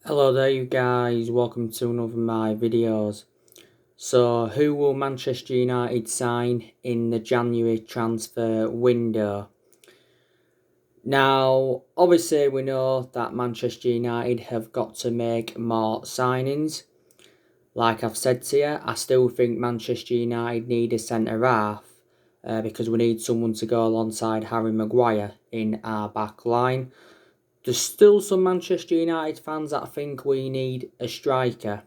Hello there you guys, welcome to another of my videos. So who will Manchester United sign in the January transfer window? Now obviously we know that Manchester United have got to make more signings. Like I've said to you, I still think Manchester United need a centre half because we need someone to go alongside Harry Maguire in our back line. There's still some Manchester United fans that think we need a striker.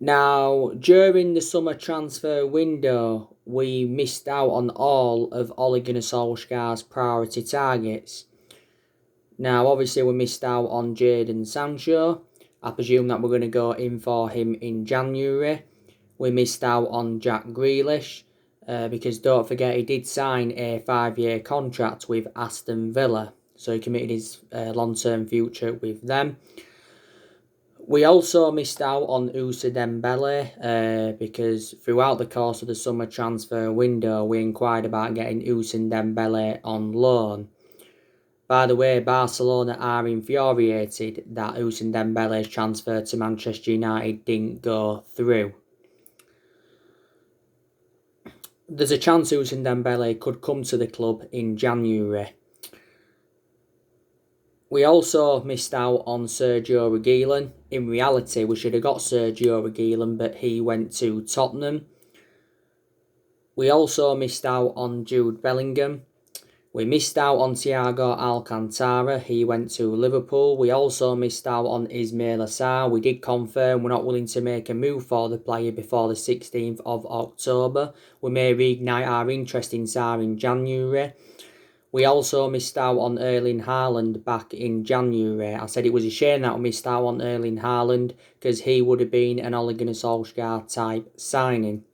Now, during the summer transfer window, we missed out on all of Ole Gunnar Solskjaer's priority targets. Now, obviously, we missed out on Jadon Sancho. I presume that we're going to go in for him in January. We missed out on Jack Grealish because don't forget he did sign a 5-year contract with Aston Villa. So he committed his long-term future with them. We also missed out on Ousmane Dembele because throughout the course of the summer transfer window, we inquired about getting Ousmane Dembele on loan. By the way, Barcelona are infuriated that Ousmane Dembele's transfer to Manchester United didn't go through. There's a chance Ousmane Dembele could come to the club in January. We also missed out on Sergio Reguilon. In reality, we should have got Sergio Reguilon, but he went to Tottenham. We also missed out on Jude Bellingham. We missed out on Thiago Alcantara. He went to Liverpool. We also missed out on Ismaila Sarr. We did confirm we're not willing to make a move for the player before the 16th of October. We may reignite our interest in Sarr in January. We also missed out on Erling Haaland back in January. I said it was a shame that we missed out on Erling Haaland because he would have been an Ole Gunnar Solskjaer type signing.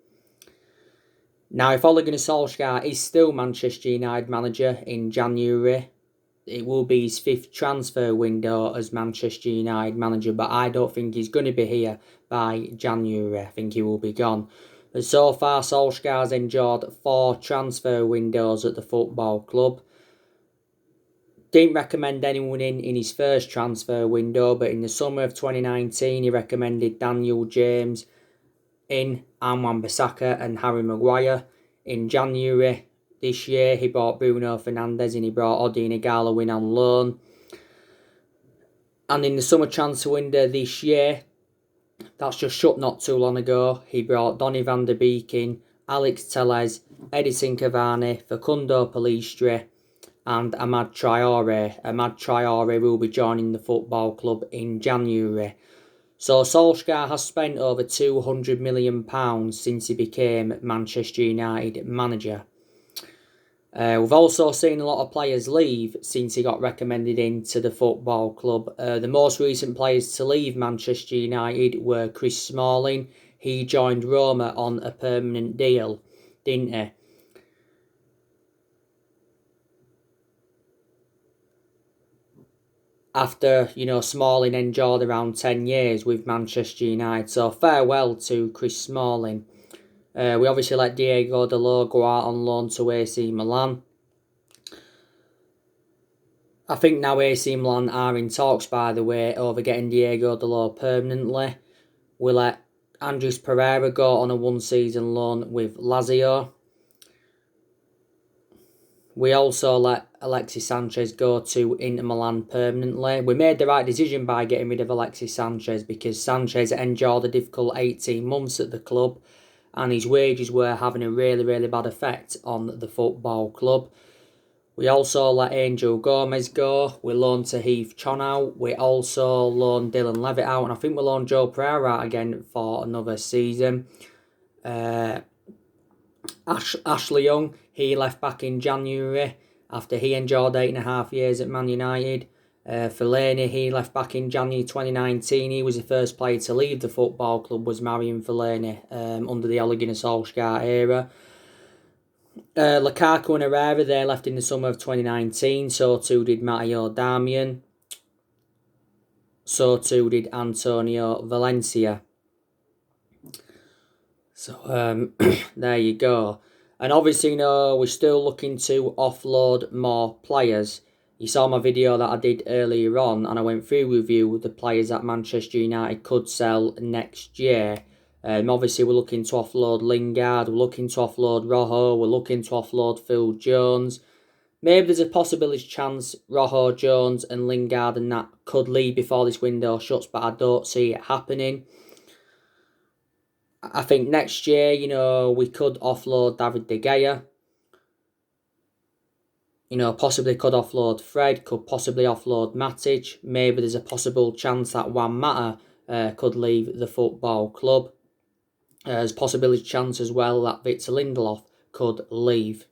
Now, if Ole Gunnar Solskjaer is still Manchester United manager in January, it will be his 5th transfer window as Manchester United manager, but I don't think he's going to be here by January. I think he will be gone. And so far, Solskjaer's endured 4 transfer windows at the football club. Didn't recommend anyone in his first transfer window, but in the summer of 2019, he recommended Daniel James in Wan-Bissaka and Harry Maguire. In January this year, he bought Bruno Fernandes and he brought Odi Nigala in on loan. And in the summer transfer window this year, that's just shut not too long ago, he brought Donny van der Beek in, Alex Telles, Edinson Cavani, Facundo Pellistri and Amad Traore. Amad Traore will be joining the football club in January. So Solskjaer has spent over £200 million since he became Manchester United manager. We've also seen a lot of players leave since he got recommended into the football club. The most recent players to leave Manchester United were Chris Smalling. He joined Roma on a permanent deal, didn't he? After, Smalling endured around 10 years with Manchester United. So farewell to Chris Smalling. We obviously let Diego Dalot go out on loan to AC Milan. I think now AC Milan are in talks, by the way, over getting Diego Dalot permanently. We let Andres Pereira go on a 1-season loan with Lazio. We also let Alexis Sanchez go to Inter Milan permanently. We made the right decision by getting rid of Alexis Sanchez because Sanchez endured a difficult 18 months at the club and his wages were having a really, really bad effect on the football club. We also let Angel Gomez go. We loaned Tahith Chon out. We also loaned Dylan Levitt out. And I think we loaned Joe Pereira out again for another season. Ashley Young, he left back in January after he endured 8.5 years at Man United. Fellaini, he left back in January 2019. He was the first player to leave the football club, was Marian Fellaini, under the Ole Gunnar Solskjaer era. Lukaku and Herrera, they left in the summer of 2019. So too did Matteo Darmian. So too did Antonio Valencia. So there you go. And obviously, we're still looking to offload more players. You saw my video that I did earlier on, and I went through with you the players that Manchester United could sell next year. Obviously, we're looking to offload Lingard, we're looking to offload Rojo, we're looking to offload Phil Jones. Maybe there's a possibility chance Rojo, Jones and Lingard and that could leave before this window shuts, but I don't see it happening. I think next year, we could offload David De Gea. Possibly could offload Fred, could possibly offload Matic. Maybe there's a possible chance that Juan Mata could leave the football club. There's possibility chance as well that Victor Lindelof could leave.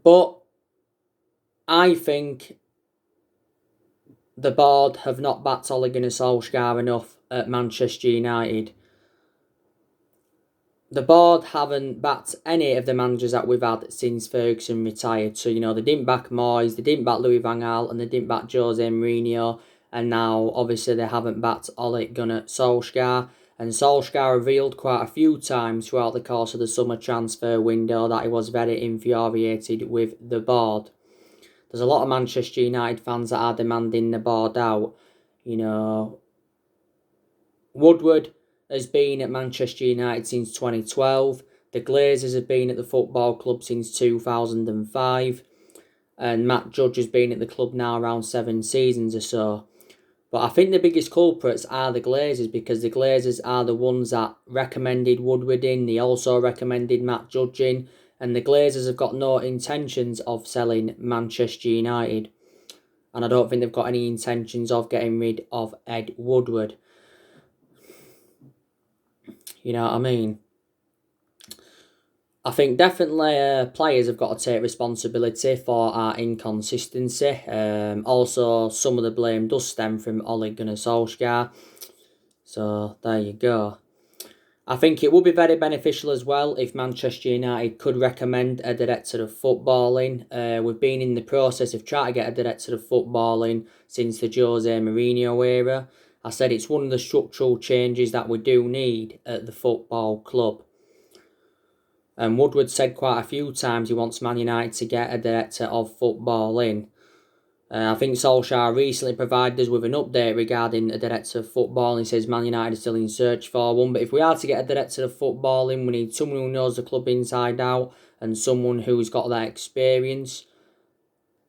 But I think the board have not backed Ole Gunnar Solskjaer enough at Manchester United. The board haven't backed any of the managers that we've had since Ferguson retired. So, they didn't back Moyes, they didn't back Louis van Gaal, and they didn't back Jose Mourinho. And now, obviously, they haven't backed Ole Gunnar Solskjaer. And Solskjaer revealed quite a few times throughout the course of the summer transfer window that he was very infuriated with the board. There's a lot of Manchester United fans that are demanding the board out. Woodward has been at Manchester United since 2012. The Glazers have been at the football club since 2005. And Matt Judge has been at the club now around 7 seasons or so. But I think the biggest culprits are the Glazers, because the Glazers are the ones that recommended Woodward in. They also recommended Matt Judge in. And the Glazers have got no intentions of selling Manchester United. And I don't think they've got any intentions of getting rid of Ed Woodward. You know what I mean? I think definitely players have got to take responsibility for our inconsistency. Also, some of the blame does stem from Ole Gunnar Solskjaer. So, there you go. I think it would be very beneficial as well if Manchester United could recommend a director of footballing. We've been in the process of trying to get a director of footballing since the Jose Mourinho era. I said it's one of the structural changes that we do need at the football club. And Woodward said quite a few times he wants Man United to get a director of football in. I think Solskjaer recently provided us with an update regarding a director of football. He says Man United is still in search for one. But if we are to get a director of football in, we need someone who knows the club inside out and someone who's got that experience.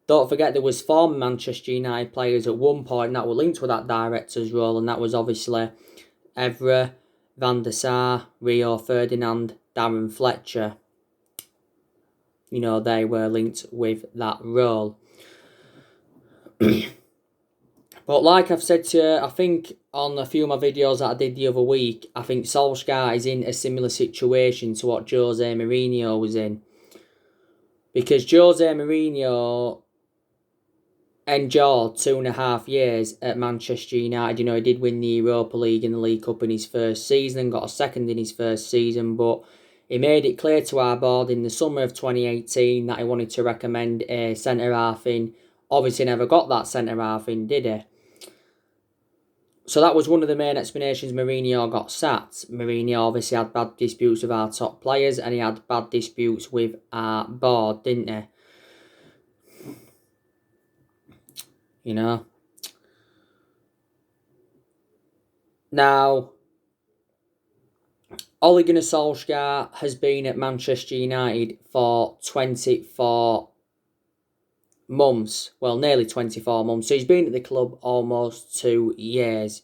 Don't forget there was former Manchester United players at one point that were linked with that director's role, and that was obviously Evra, Van der Sar, Rio Ferdinand, Darren Fletcher. They were linked with that role. But like I've said to you, I think on a few of my videos that I did the other week, I think Solskjaer is in a similar situation to what Jose Mourinho was in. Because Jose Mourinho endured 2.5 years at Manchester United. He did win the Europa League and the League Cup in his first season and got a second in his first season, but he made it clear to our board in the summer of 2018 that he wanted to recommend a centre-half in. Obviously never got that centre-half in, did he? So that was one of the main explanations Mourinho got sacked. Mourinho obviously had bad disputes with our top players and he had bad disputes with our board, didn't he? Now, Ole Gunnar Solskjaer has been at Manchester United for 24 months. Well, nearly 24 months. So he's been at the club almost 2 years.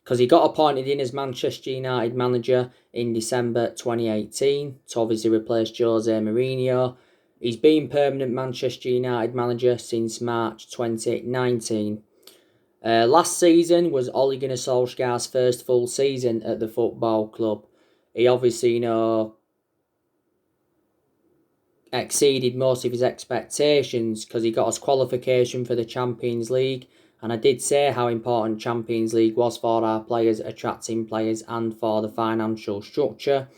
Because he got appointed in as Manchester United manager in December 2018 to obviously replace Jose Mourinho. He's been permanent Manchester United manager since March 2019. Last season was Ole Gunnar Solskjaer's first full season at the football club. He obviously, exceeded most of his expectations because he got his qualification for the Champions League. And I did say how important Champions League was for our players, attracting players and for the financial structure.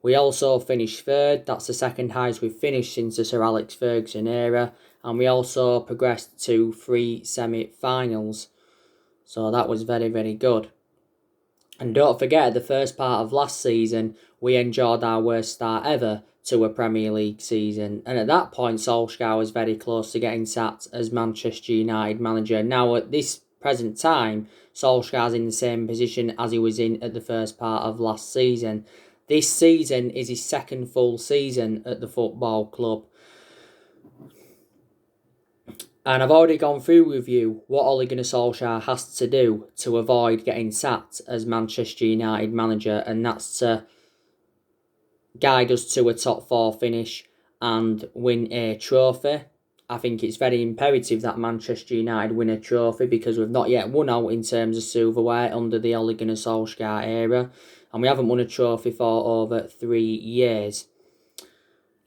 We also finished third. That's the second highest we've finished since the Sir Alex Ferguson era. And we also progressed to 3 semi-finals. So that was very, very good. And don't forget, the first part of last season, we enjoyed our worst start ever to a Premier League season. And at that point, Solskjaer was very close to getting sacked as Manchester United manager. Now, at this present time, Solskjaer's in the same position as he was in at the first part of last season. This season is his second full season at the football club. And I've already gone through with you what Ole Gunnar Solskjaer has to do to avoid getting sacked as Manchester United manager, and that's to guide us to a top 4 finish and win a trophy. I think it's very imperative that Manchester United win a trophy because we've not yet won out in terms of silverware under the Ole Gunnar Solskjaer era, and we haven't won a trophy for over 3 years.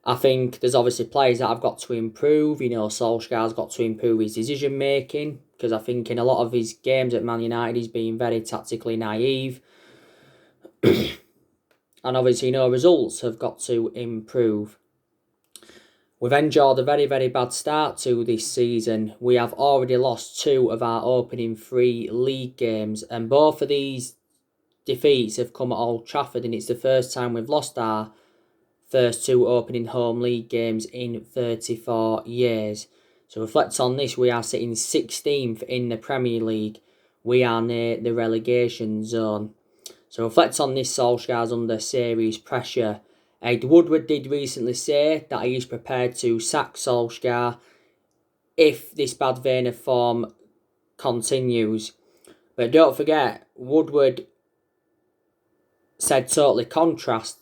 I think there's obviously players that have got to improve. You know, Solskjaer's got to improve his decision making because I think in a lot of his games at Man United he's been very tactically naive. And obviously, results have got to improve. We've endured a very, very bad start to this season. We have already lost 2 of our opening 3 league games, and both of these defeats have come at Old Trafford, and it's the first time we've lost our first 2 opening home league games in 34 years. So reflect on this, we are sitting 16th in the Premier League. We are near the relegation zone. So reflect on this, Solskjaer's under serious pressure. Ed Woodward did recently say that he is prepared to sack Solskjaer if this bad vein of form continues. But don't forget, Woodward said totally contrast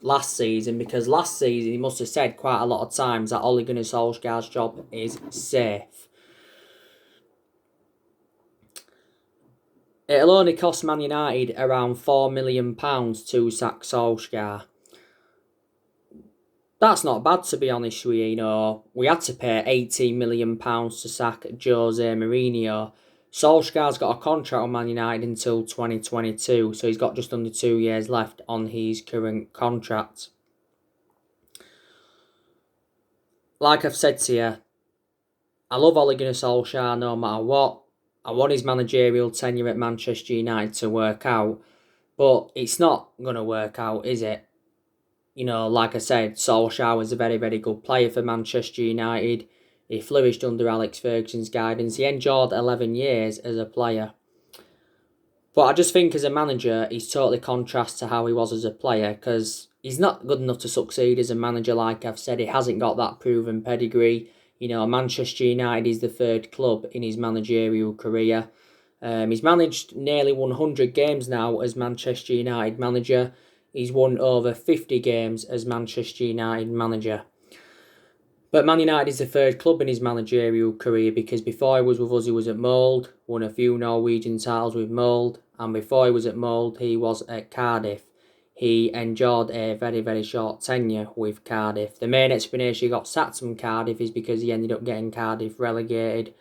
last season, because last season he must have said quite a lot of times that Ole Gunnar Solskjaer's job is safe. It'll only cost Man United around £4 million to sack Solskjaer. That's not bad, to be honest with you. We had to pay £18 million to sack Jose Mourinho. Solskjaer's got a contract on Man United until 2022, so he's got just under 2 years left on his current contract. Like I've said to you, I love Ole Gunnar Solskjaer no matter what. I want his managerial tenure at Manchester United to work out, but it's not going to work out, is it? Like I said, Solskjaer was a very, very good player for Manchester United. He flourished under Alex Ferguson's guidance. He endured 11 years as a player. But I just think as a manager, he's totally contrast to how he was as a player, because he's not good enough to succeed as a manager, like I've said. He hasn't got that proven pedigree. Manchester United is the 3rd club in his managerial career. He's managed nearly 100 games now as Manchester United manager. He's won over 50 games as Manchester United manager. But Man United is the 3rd club in his managerial career, because before he was with us, he was at Molde, won a few Norwegian titles with Molde, and before he was at Molde, he was at Cardiff. He endured a very, very short tenure with Cardiff. The main explanation he got sacked from Cardiff is because he ended up getting Cardiff relegated.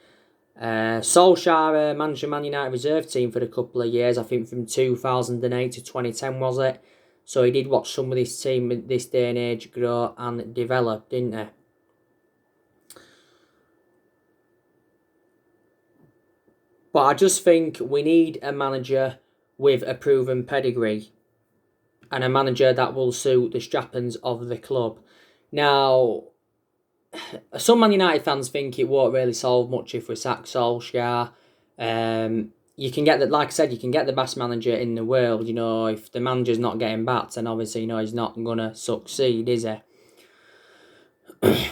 Solskjaer managed the Man United reserve team for a couple of years, I think from 2008 to 2010 was it? So he did watch some of this team at this day and age grow and develop, didn't he? But I just think we need a manager with a proven pedigree, and a manager that will suit the strappings of the club. Now, some Man United fans think it won't really solve much if we sack Solskjaer. You can get like I said, you can get the best manager in the world. If the manager's not getting backed, then obviously, he's not gonna succeed, is he?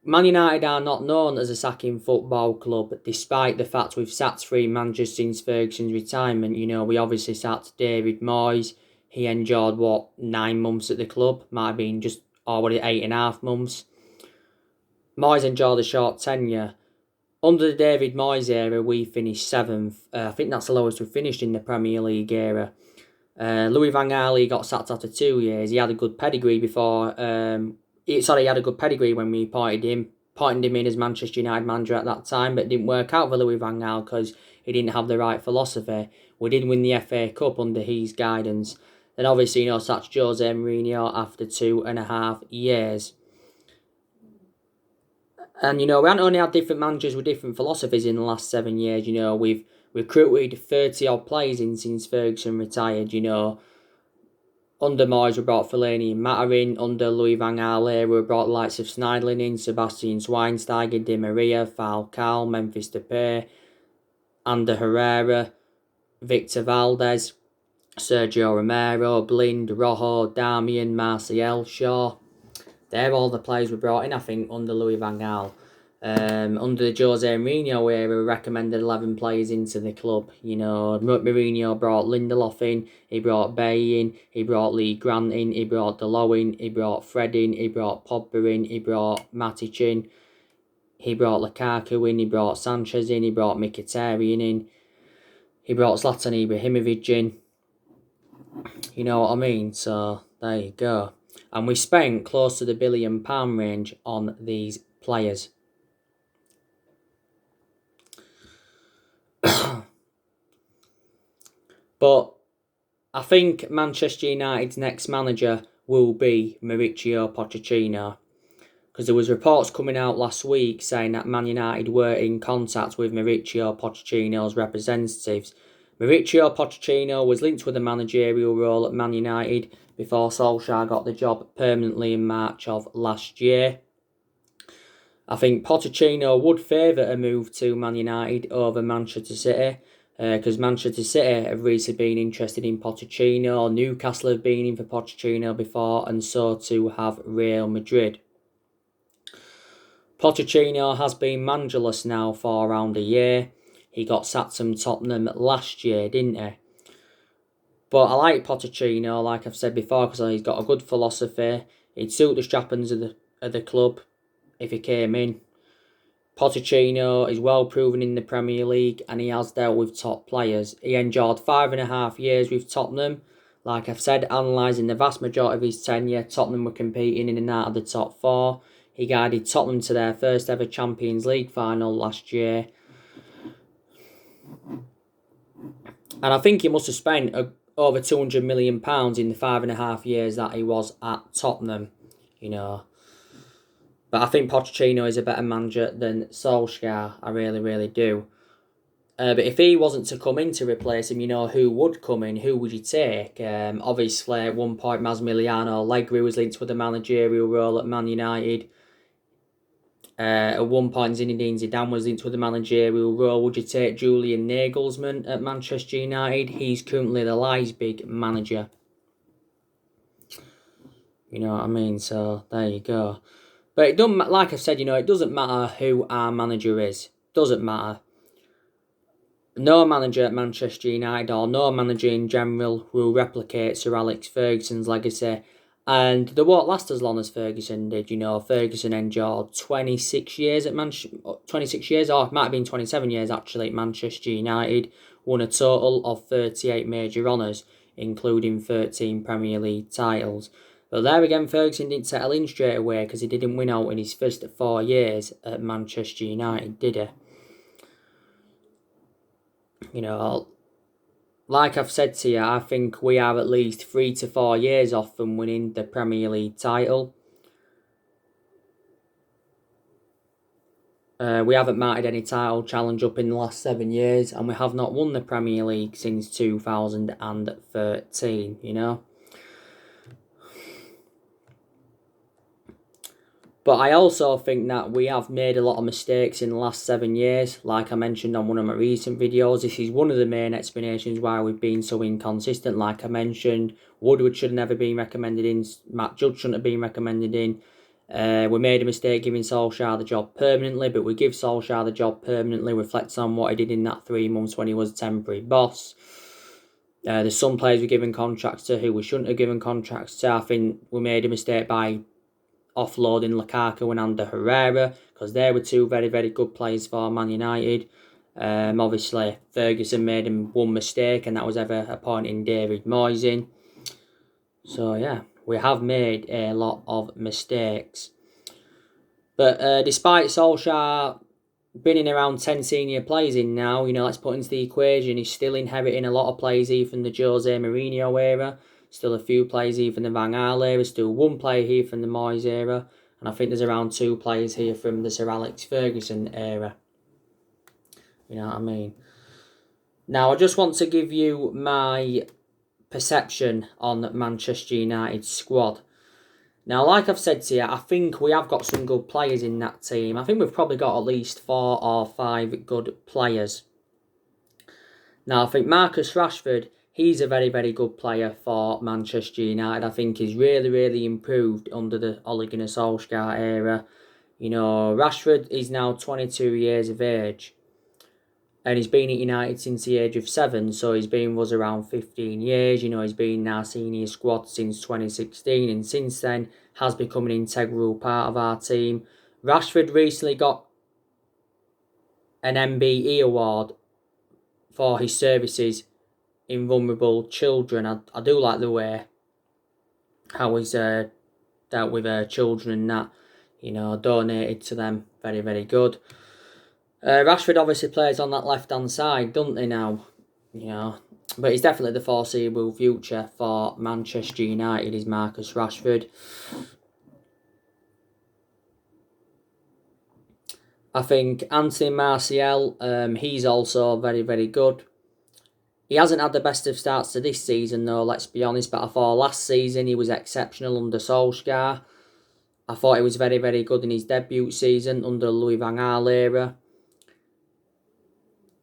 Man United are not known as a sacking football club, despite the fact we've sacked 3 managers since Ferguson's retirement. We obviously sacked David Moyes. He endured, 9 months at the club? Might have been just already 8.5 months. Moyes endured a short tenure. Under the David Moyes era, we finished 7th. I think that's the lowest we've finished in the Premier League era. Louis van Gaal got sacked after 2 years. He had a good pedigree before... he had a good pedigree when we appointed him in as Manchester United manager at that time, but it didn't work out for Louis van Gaal because he didn't have the right philosophy. We did win the FA Cup under his guidance. Then obviously, sacked Jose Mourinho after 2.5 years. And, we haven't only had different managers with different philosophies in the last 7 years. We've recruited 30-odd players in since Ferguson retired, Under Moyes, we brought Fellaini and Mata in. Under Louis van Gaal era, we brought the likes of Schneiderlin in, Sebastian Schweinsteiger, Di Maria, Falcao, Memphis Depay, Ander Herrera, Victor Valdez, Sergio Romero, Blind, Rojo, Darmian, Martial, Shaw. They're all the players we brought in, I think, under Louis van Gaal. Under the Jose Mourinho era, we recommended 11 players into the club. You know, Mourinho brought Lindelof in, he brought Bay in, he brought Lee Grant in, he brought Delo in, he brought Fred in, he brought Pogba in, he brought Matic in, he brought Lukaku in, he brought Sanchez in, he brought Mkhitaryan in, he brought Zlatan Ibrahimovic in. You know what I mean? So, there you go. And we spent close to the £1 billion range on these players. But I think Manchester United's next manager will be Mauricio Pochettino. Because there was reports coming out last week saying that Man United were in contact with Mauricio Pochettino's representatives. Mauricio Pochettino was linked with a managerial role at Man United before Solskjaer got the job permanently in March of last year. I think Pochettino would favour a move to Man United over Manchester City, because Manchester City have recently been interested in Pochettino, Newcastle have been in for Pochettino before, and so too have Real Madrid. Pochettino has been managerless now for around a year. He got sacked from Tottenham last year, didn't he? But I like Pochettino, like I've said before, because he's got a good philosophy. He'd suit the strappings of the club if he came in. Pochettino is well proven in the Premier League and he has dealt with top players. He endured 5.5 years with Tottenham. Like I've said, analysing the vast majority of his tenure, Tottenham were competing in and out of the top four. He guided Tottenham to their first ever Champions League final last year. And I think he must have spent over £200 million in the 5.5 years that he was at Tottenham, you know. But I think Pochettino is a better manager than Solskjaer. I really, really do. But if he wasn't to come in to replace him, you know, who would come in? Who would you take? Obviously, at one point, Massimiliano Allegri was linked with a managerial role at Man United. At one point, Zinedine Zidane was linked with a managerial role. Would you take Julian Nagelsmann at Manchester United? He's currently the Leipzig manager. You know what I mean? So, there you go. But it doesn't, like I said, you know, it doesn't matter who our manager is. Doesn't matter. No manager at Manchester United or no manager in general will replicate Sir Alex Ferguson's legacy. And they won't last as long as Ferguson did. You know, Ferguson endured 26 years at 26 years, or it might have been 27 years actually at Manchester United. Won a total of 38 major honours, including 13 Premier League titles. But there again, Ferguson didn't settle in straight away because he didn't win out in his first 4 years at Manchester United, did he? You know, like I've said to you, I think we are at least 3 to 4 years off from winning the Premier League title. We haven't mounted any title challenge up in the last 7 years, and we have not won the Premier League since 2013, you know. But I also think that we have made a lot of mistakes in the last 7 years. Like I mentioned on one of my recent videos, this is one of the main explanations why we've been so inconsistent. Like I mentioned, Woodward should have never been recommended in. Matt Judge shouldn't have been recommended in. We made a mistake giving Solskjaer the job permanently, but we give Solskjaer the job permanently, reflects on what he did in that 3 months when he was a temporary boss. There's some players we're giving contracts to who we shouldn't have given contracts to. I think we made a mistake by offloading Lukaku and Ander Herrera, because they were two very, very good players for Man United. Obviously, Ferguson made him one mistake, and that was ever appointing David Moyes in. So, yeah, we have made a lot of mistakes. But despite Solskjaer bringing around 10 senior players in now, you know, let's put into the equation, he's still inheriting a lot of players here from the Jose Mourinho era. Still a few players here from the Van Gaal era. Still one player here from the Moyes era. And I think there's around 2 players here from the Sir Alex Ferguson era. You know what I mean? Now, I just want to give you my perception on Manchester United's squad. Now, like I've said to you, I think we have got some good players in that team. I think we've probably got at least 4 or 5 good players. Now, I think Marcus Rashford, he's a very, very good player for Manchester United. I think he's really, really improved under the Ole Gunnar Solskjaer era. You know, Rashford is now 22 years of age. And he's been at United since the age of 7, so he's been with us around 15 years. You know, he's been in our senior squad since 2016, and since then has become an integral part of our team. Rashford recently got an MBE award for his services in vulnerable children. I do like the way how he's dealt with children and that, you know, donated to them. Very, very good. Rashford obviously plays on that left-hand side, doesn't he now? You know, but he's definitely the foreseeable future for Manchester United, is Marcus Rashford. I think Anthony Martial, he's also very, very good. He hasn't had the best of starts to this season, though, let's be honest, but I thought last season he was exceptional under Solskjaer. I thought he was very, very good in his debut season under Louis van Gaal era.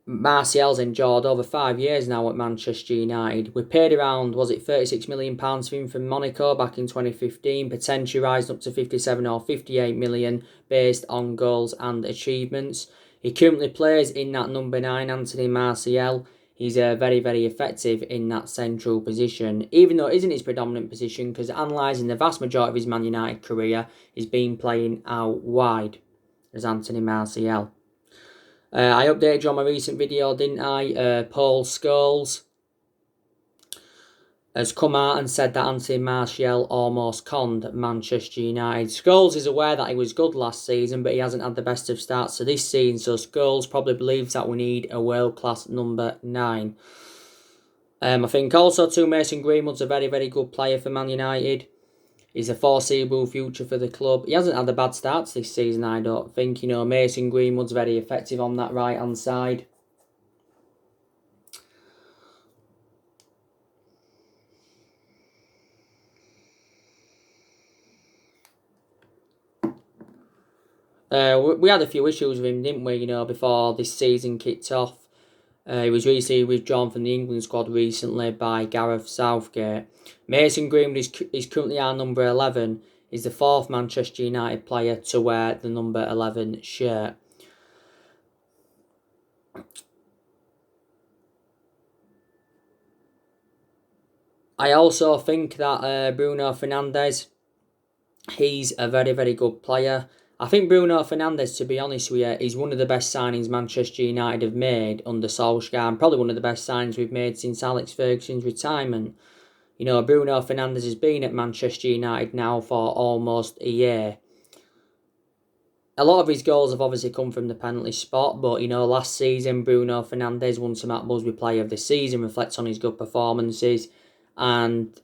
Martial's endured over 5 years now at Manchester United. We paid around, was it £36 million for him from Monaco back in 2015, potentially rising up to 57 or 58 million based on goals and achievements. He currently plays in that number 9, Anthony Martial. He's very, very effective in that central position, even though it isn't his predominant position, because analysing the vast majority of his Man United career, he's been playing out wide as Anthony Martial. I updated you on my recent video, didn't I? Paul Scholes has come out and said that Anthony Martial almost conned Manchester United. Scholes is aware that he was good last season, but he hasn't had the best of starts to this season, so Scholes probably believes that we need a world-class number 9. I think also too, Mason Greenwood's a very, very good player for Man United. He's a foreseeable future for the club. He hasn't had the bad starts this season, I don't think. You know, Mason Greenwood's very effective on that right-hand side. We had a few issues with him, didn't we, you know, before this season kicked off. He was recently withdrawn from the England squad recently by Gareth Southgate. Mason Greenwood is currently our number 11. He's the 4th Manchester United player to wear the number 11 shirt. I also think that Bruno Fernandes, he's a very, very good player. I think Bruno Fernandes, to be honest with you, is one of the best signings Manchester United have made under Solskjaer, and probably one of the best signings we've made since Alex Ferguson's retirement. You know, Bruno Fernandes has been at Manchester United now for almost a year. A lot of his goals have obviously come from the penalty spot, but, you know, last season Bruno Fernandes won some Matt Busby Player of the Season, reflects on his good performances, and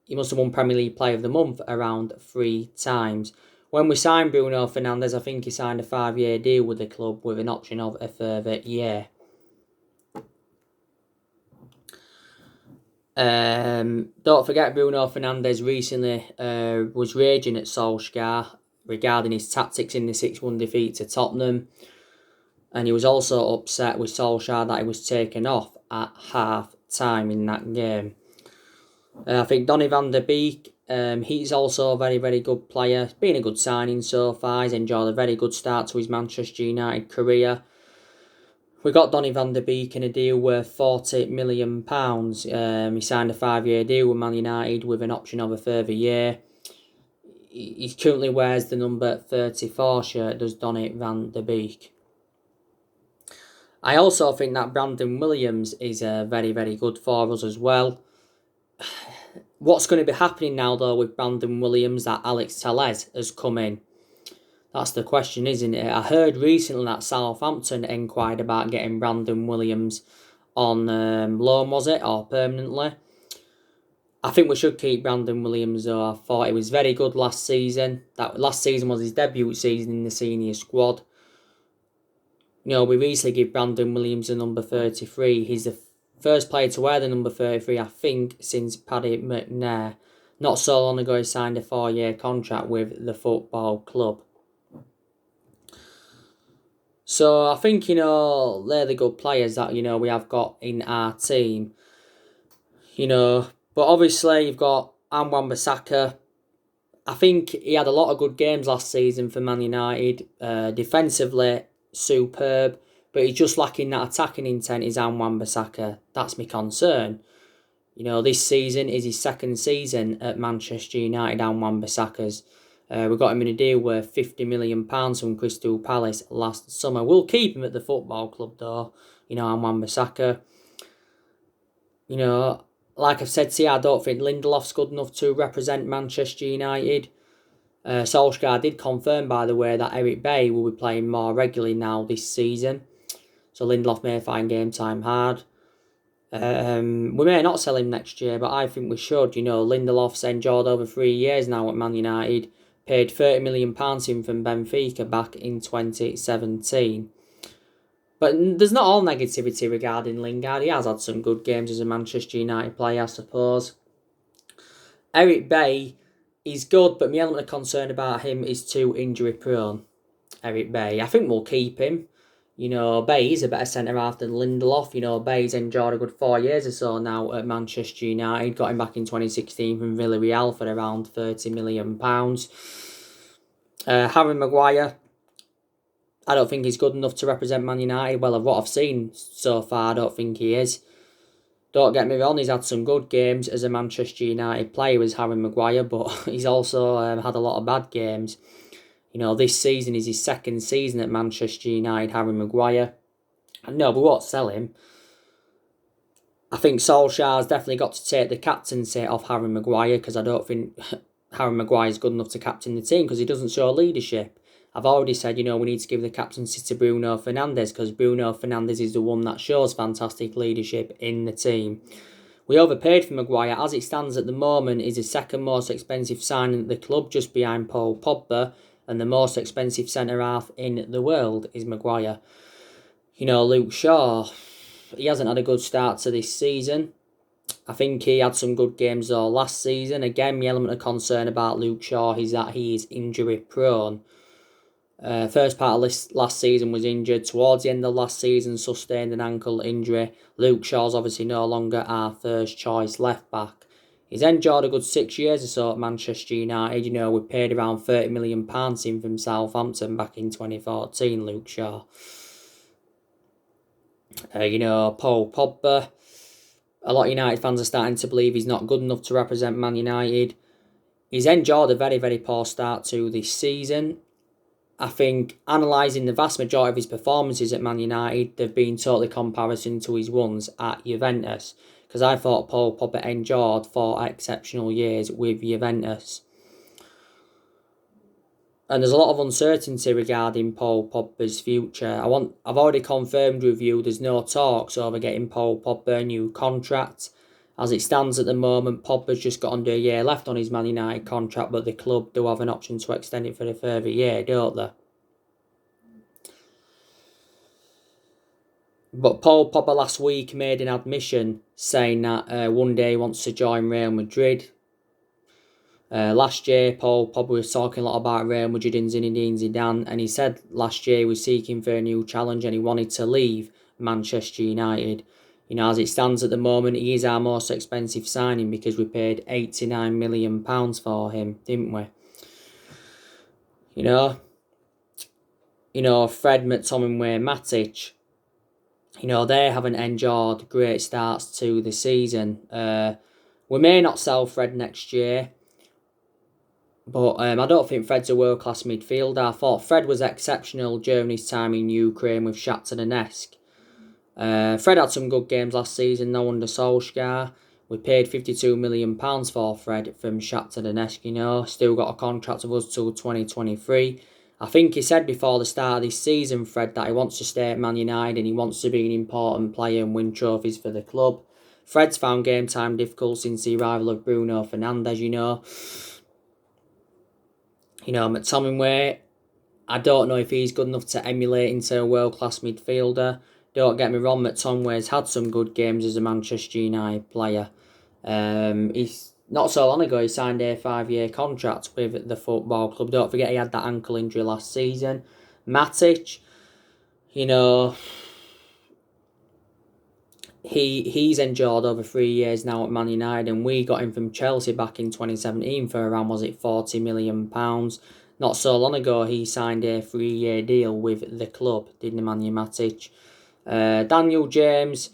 he must have won Premier League Player of the Month around 3 times. When we signed Bruno Fernandes, I think he signed a 5-year deal with the club with an option of a further year. Don't forget, Bruno Fernandes recently was raging at Solskjaer regarding his tactics in the 6-1 defeat to Tottenham. And he was also upset with Solskjaer that he was taken off at half-time in that game. I think Donny van der Beek, he's also a very, very good player. He's been a good signing so far. He's enjoyed a very good start to his Manchester United career. We got Donny van der Beek in a deal worth £40 million. He signed a 5-year deal with Man United with an option of a further year. He currently wears the number 34 shirt, does Donny van der Beek. I also think that Brandon Williams is very, very good for us as well. What's going to be happening now, though, with Brandon Williams, that Alex Telles has come in? That's the question, isn't it? I heard recently that Southampton inquired about getting Brandon Williams on loan, was it, or permanently? I think we should keep Brandon Williams, though. I thought he was very good last season. That last season was his debut season in the senior squad. You know, we recently gave Brandon Williams a number 33. He's the First player to wear the number 33, I think, since Paddy McNair. Not so long ago, he signed a 4-year contract with the football club. So I think, they're the good players that, we have got in our team. But obviously you've got Wan-Bissaka. I think he had a lot of good games last season for Man United. Defensively, superb. But he's just lacking that attacking intent, is Wan-Bissaka. That's my concern. This season is his second season at Manchester United, Wan-Bissaka's. We got him in a deal worth £50 million from Crystal Palace last summer. We'll keep him at the football club though, Wan-Bissaka. Like I've said to you, I don't think Lindelof's good enough to represent Manchester United. Solskjaer did confirm, by the way, that Eric Bailly will be playing more regularly now this season. So Lindelof may find game time hard. We may not sell him next year, but I think we should. Lindelof's endured over 3 years now at Man United. Paid £30 million in from Benfica back in 2017. But there's not all negativity regarding Lingard. He has had some good games as a Manchester United player, I suppose. Eric Bailly, he's good, but my element of concern about him is too injury prone. Eric Bailly. I think we'll keep him. Bailly is a better centre-half than Lindelof. Bailly's enjoyed a good 4 years or so now at Manchester United. Got him back in 2016 from Villarreal for around £30 million. Harry Maguire, I don't think he's good enough to represent Man United. Well, of what I've seen so far, I don't think he is. Don't get me wrong, he's had some good games as a Manchester United player as Harry Maguire, but he's also had a lot of bad games. This season is his second season at Manchester United, Harry Maguire. No, we won't sell him. I think Solskjaer's definitely got to take the captaincy off Harry Maguire, because I don't think Harry Maguire is good enough to captain the team, because he doesn't show leadership. I've already said, we need to give the captaincy to Bruno Fernandes, because Bruno Fernandes is the one that shows fantastic leadership in the team. We overpaid for Maguire. As it stands at the moment, he's the second most expensive signing at the club, just behind Paul Pogba, and the most expensive centre-half in the world is Maguire. Luke Shaw, he hasn't had a good start to this season. I think he had some good games though last season. Again, my element of concern about Luke Shaw is that he is injury prone. First part of last season was injured. Towards the end of last season, sustained an ankle injury. Luke Shaw's obviously no longer our first choice left back. He's enjoyed a good 6 years or so at Manchester United. We paid around £30 million in from Southampton back in 2014, Luke Shaw. Paul Pogba. A lot of United fans are starting to believe he's not good enough to represent Man United. He's enjoyed a very, very poor start to this season. I think, analysing the vast majority of his performances at Man United, they've been totally comparison to his ones at Juventus. Because I thought Paul Pogba endured 4 exceptional years with Juventus. And there's a lot of uncertainty regarding Paul Pogba's future. I've already confirmed with you there's no talks over getting Paul Pogba a new contract. As it stands at the moment, Pogba's just got under a year left on his Man United contract, but the club do have an option to extend it for a further year, don't they? But Paul Pogba last week made an admission saying that one day he wants to join Real Madrid. Last year, Paul Pogba was talking a lot about Real Madrid and Zinedine Zidane, and he said last year he was seeking for a new challenge and he wanted to leave Manchester United. As it stands at the moment, he is our most expensive signing because we paid £89 million for him, didn't we? Fred, McTominay, Matic, they haven't enjoyed great starts to the season. We may not sell Fred next year, but I don't think Fred's a world-class midfielder. I thought Fred was exceptional during his time in Ukraine with Shakhtar Donetsk. Fred had some good games last season, though, under Solskjaer. We paid £52 million for Fred from Shakhtar Donetsk, Still got a contract with us till 2023. I think he said before the start of this season, Fred, that he wants to stay at Man United and he wants to be an important player and win trophies for the club. Fred's found game time difficult since the arrival of Bruno Fernandes, McTominay, I don't know if he's good enough to emulate into a world-class midfielder. Don't get me wrong, McTominay's had some good games as a Manchester United player. He's not so long ago he signed a 5-year contract with the football club. Don't forget he had that ankle injury last season. Matic, you know, he's endured over 3 years now at Man United, and we got him from Chelsea back in 2017 for around, was it £40 million? Not so long ago he signed a 3-year deal with the club, did Nemanja Matic. Daniel James,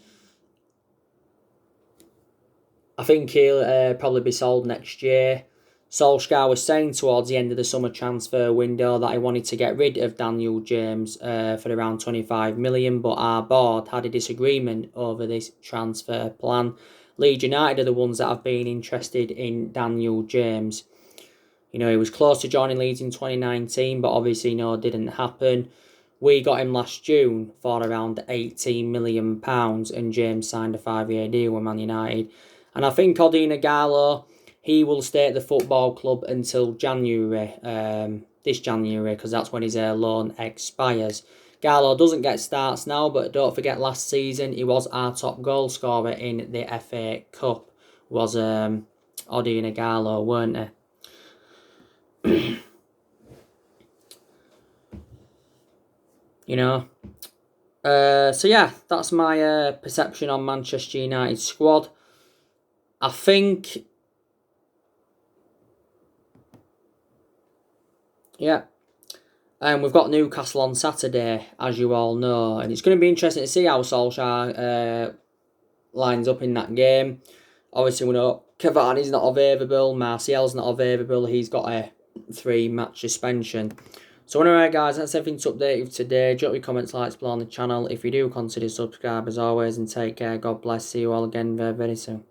I think he'll probably be sold next year. Solskjaer was saying towards the end of the summer transfer window that he wanted to get rid of Daniel James for around 25 million, but our board had a disagreement over this transfer plan. Leeds United are the ones that have been interested in Daniel James. You know, he was close to joining Leeds in 2019, but obviously, didn't happen. We got him last June for around £18 million, and James signed a 5-year deal with Man United. And I think Odion Ighalo, he will stay at the football club until January, this January, because that's when his loan expires. Ighalo doesn't get starts now, but don't forget last season he was our top goal scorer in the FA Cup. Was Odion Ighalo, weren't he? You know. So yeah, that's my perception on Manchester United squad. I think, yeah, and we've got Newcastle on Saturday, as you all know, and it's going to be interesting to see how Solskjaer lines up in that game. Obviously, we know Cavani's not available, Martial's not available, he's got a 3-match suspension. So anyway guys, that's everything to update you today. Drop your comments, likes below on the channel. If you do, consider subscribe as always, and take care. God bless. See you all again very, very soon.